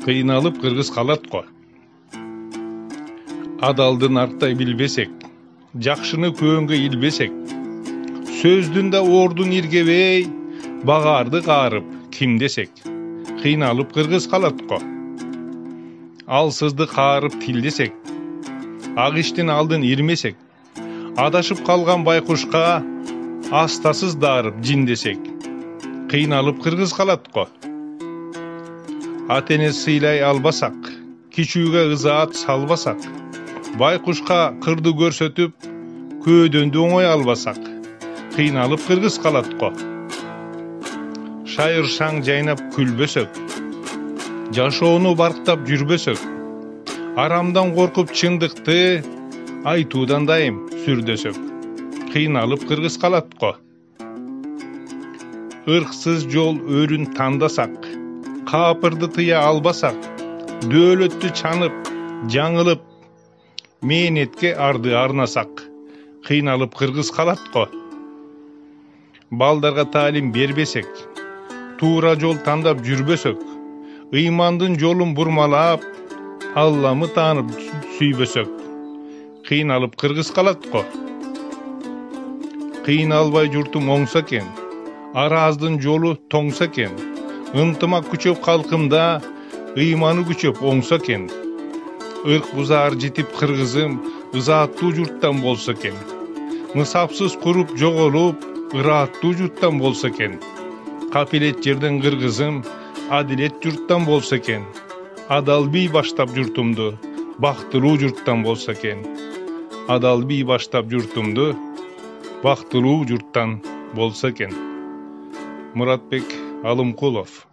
Кыйналып кыргыз калат го. Адалдын артай билбесек, жакшыны көөнгө илбесек, сөздүн да ордун иргебей, багарды каарып ким десек, кыйналып кыргыз калат го. Алсызды каарып тилдесек, ак иштин алдын ирмесек, адашып калган байкушка астасыз дарып жин десек, кыйналып кыргыз калат го. Ата эне сыйлай албасак, кичүүгө ызаат салбасак, байкушка кырды көрсөтүп, көөдөндү оңой албасак, кыйналып кыргыз калат го. Шайыр шаң жайнап күлбөсөк, жашоону барктап жүрбөсөк, арамдан коркуп чындыкты айтуудан дайым сүрдөсөк, кыйналып кыргыз калат го. Ырксыз жол өрүн тандасак, капырды тыя албасак, дөөлөттү чанып, жаңылып, мээнетке арды арнасак, кыйналып кыргыз калат го. Балдарга таалим бербесек, туура жол тандап жүрбөсөк, ыймандын жолун бурмалап, Алламы таанып сүйбөсөк, кыйналып кыргыз калат го. Кыйналбай журтум оңсо экен, арааздын жолу тоңсо экен, ынтымак күчөп калкымда, ыйманы күчөп оңсо экен. Ырк бузаар жетип кыргызым, ызааттуу журттан болсо экен. Мысапсыз куруп жоголуп, ырааттуу журттан болсо экен. Капилет жерден кыргызым, адилет журттан болсо экен. Адал бий баштап журтумду, бактылуу журттан болсо экен. Адал бий баштап журтумду, бактылуу журттан болсо экен. Муратбек Алымкулов.